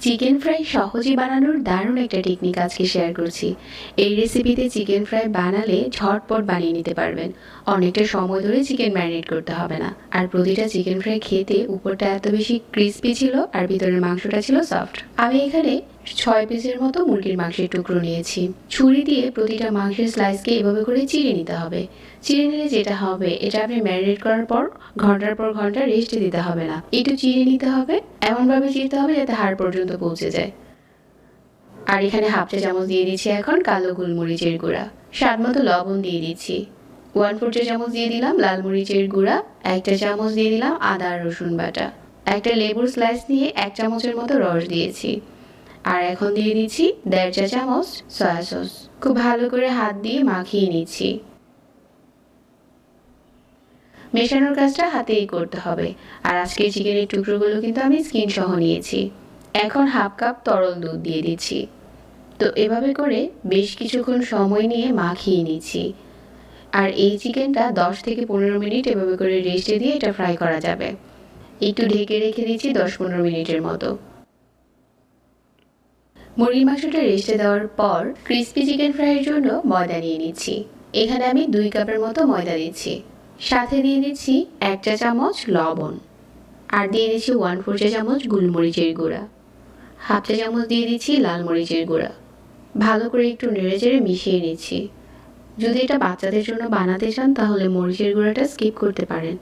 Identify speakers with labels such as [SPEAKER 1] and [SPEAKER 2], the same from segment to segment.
[SPEAKER 1] Chicken fry সহজে বানানোর দারুণ একটা টেকনিক আজকে শেয়ার করছি। এই রেসিপিতে চিকেন ফ্রাই বানালে ঝটপট বানিয়ে নিতে পারবেন। অনেকটা সময় ধরে চিকেন ম্যারিনেট করতে হবে না। আর প্রতিটা চিকেন ফ্রাই খেতে উপরটা এত বেশি ক্রিস্পি ছিল আর ভিতরের মাংসটা ছিল সফট। আমি এখানে 6 পিসের মতো মুরগির মাংসের টুকরো নিয়েছি। ছুরি দিয়ে প্রতিটা মাংসের স্লাইসকে এভাবে করে চিড়ে নিতে হবে। চিড়ে নিলে যেটা হবে, এটা আপনি ম্যারিনেট করার পর ঘন্টার পর ঘন্টা রেস্টে দিতে হবে না, একটু চিড়ে নিতে হবে। এমনভাবে চিড়তে হবে যাতে হাড় পর্যন্ত পৌঁছে যায়। আর এখানে হাফ চা চামচ দিয়ে দিচ্ছি এখন কালো গোলমরিচের গুঁড়া। স্বাদ মতো লবণ দিয়ে দিচ্ছি। 1/4 চা চামচ দিয়ে দিলাম লাল মরিচের গুঁড়া। 1 চা চামচ দিয়ে দিলাম আদা আর রসুন বাটা। একটা লেবুর স্লাইস নিয়ে 1 চামচের মতো রস দিয়েছি। আর এখন দিয়ে দিচ্ছি 1.5 চা চামচ সয়া সস। খুব ভালো করে হাত দিয়ে মাখিয়ে নিচ্ছি। মেশানোর কাজটা হাতেই করতে হবে। আর আজকের চিকেনের টুকরোগুলো কিন্তু আমি স্কিন সহ নিয়েছি। এখন হাফ কাপ তরল দুধ দিয়ে দিচ্ছি। তো এভাবে করে বেশ কিছুক্ষণ সময় নিয়ে মাখিয়ে নিচ্ছি। আর এই চিকেনটা 10 থেকে 15 মিনিট এভাবে করে রেস্টে দিয়ে এটা ফ্রাই করা যাবে। একটু ঢেকে রেখে দিচ্ছি 10-15 মিনিটের মতো। মুরগির মাংসটা রেস্টে দেওয়ার পর ক্রিস্পি চিকেন ফ্রাইয়ের জন্য ময়দা নিয়ে নিচ্ছি। এখানে আমি 2 কাপের মতো ময়দা দিচ্ছি। সাথে দিয়ে দিচ্ছি 1 চা চামচ লবণ। আর দিয়ে দিচ্ছি 1/4 চা চামচ গোলমরিচের গুঁড়া। হাফ চা চামচ দিয়ে দিচ্ছি লাল মরিচের গুঁড়া। ভালো করে একটু নেড়েচেড়ে মিশিয়ে নিচ্ছি। যদি এটা বাচ্চাদের জন্য বানাতে চান তাহলে মরিচের গুঁড়াটা স্কিপ করতে পারেন।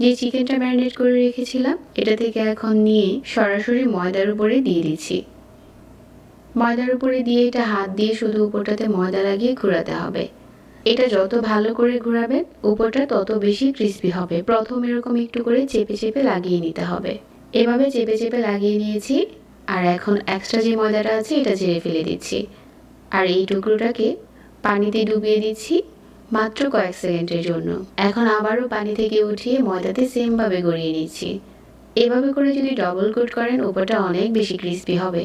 [SPEAKER 1] যে চিকেনটা ম্যারিনেট করে রেখেছিলাম এটা থেকে এখন নিয়ে সরাসরি ময়দার উপরে দিয়ে দিচ্ছি। ময়দার উপরে দিয়ে এটা হাত দিয়ে শুধু উপরটাতে ময়দা লাগিয়ে ঘোরাতে হবে। এটা যত ভালো করে ঘোরাবেন উপরটা তত বেশি ক্রিস্পি হবে। প্রথম এরকম একটু করে চেপে চেপে লাগিয়ে নিতে হবে। এভাবে চেপে চেপে লাগিয়ে নিয়েছি। আর এখন এক্সট্রা যে ময়দাটা আছে এটা ঝেড়ে ফেলে দিচ্ছি। আর এই টুকরোটাকে পানিতে ডুবিয়ে দিচ্ছি মাত্র কয়েক সেকেন্ডের জন্য। এখন আবারও পানি থেকে উঠিয়ে ময়দাতে সেমভাবে গড়িয়ে নিচ্ছি। এভাবে করে যদি ডবল কোট করেন উপরটা অনেক বেশি ক্রিস্পি হবে।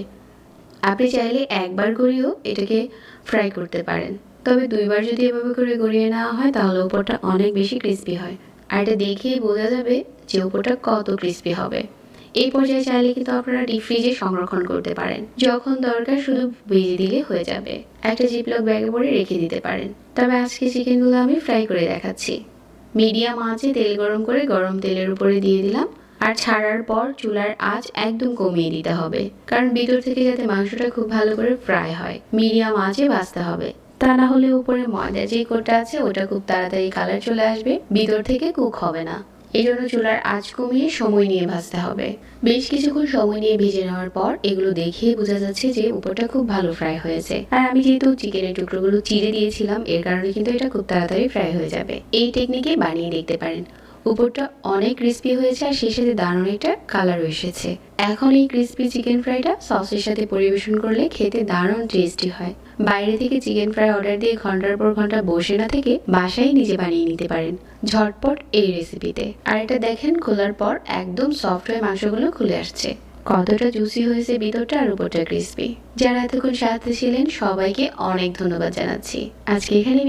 [SPEAKER 1] আপনি চাইলে একবার গড়িয়েও এটাকে ফ্রাই করতে পারেন, তবে 2 বার যদি এভাবে করে গড়িয়ে নেওয়া হয় তাহলে উপরটা অনেক বেশি ক্রিস্পি হয়। আর এটা দেখেই বোঝা যাবে যে উপরটা কত ক্রিস্পি হবে। এই পর্যায়ে চাইলে কিন্তু আপনারা ডিপ ফ্রিজে সংরক্ষণ করতে পারেন। যখন দরকার শুধু ভেজে দিলে হয়ে যাবে। একটা জিপলক ব্যাগে ভরে রেখে দিতে পারেন। তবে আজকে চিকেনগুলো আমি ফ্রাই করে দেখাচ্ছি। মিডিয়াম আঁচে তেল গরম করে গরম তেলের উপরে দিয়ে দিলাম। আর ছাড়ার পর চুলার আঁচ একদম কমিয়ে দিতে হবে, কারণ ভিতর থেকে যাতে মাংসটা খুব ভালো করে ফ্রাই হয়। মিডিয়াম আঁচে ভাজতে হবে, তা না হলে উপরে ময়দা যে কোটটা আছে ওটা খুব তাড়াতাড়ি কালার চলে আসবে, ভিতর থেকে কুক হবে না। এই জন্য চুলার আঁচ কমিয়ে সময় নিয়ে ভাজতে হবে। বেশ কিছুক্ষণ সময় নিয়ে ভেজে নেওয়ার পর এগুলো দেখেই বোঝা যাচ্ছে যে উপরটা খুব ভালো ফ্রাই হয়েছে। আর আমি যেহেতু চিকেনের টুকরোগুলো চিড়ে দিয়েছিলাম এর কারণে কিন্তু এটা খুব তাড়াতাড়ি ফ্রাই হয়ে যাবে। এই টেকনিকে বানিয়ে দেখতে পারেন। উপরটা অনেক ক্রিস্পি হয়েছে আর সেই সাথে দারুণ একটা কালারও এসেছে। এখন এই ক্রিস্পি চিকেন ফ্রাইটা সসের সাথে পরিবেশন করলে খেতে দারুণ টেস্টি হয়। বাইরে থেকে চিকেন ফ্রাই অর্ডার দিয়ে ঘন্টার পর ঘন্টা বসে না থেকে বাসায় নিজে বানিয়ে নিতে পারেন ঝটপট এই রেসিপিতে। আর এটা দেখেন খোলার পর একদম সফট হয়ে মাংসগুলো খুলে আসছে। কতটা জুসি হয়েছে ভিতরটা আর উপরটা ক্রিস্পি। যারা এতক্ষণ সাথে ছিলেন সবাইকে অনেক ধন্যবাদ জানাচ্ছি। আজকে এখানে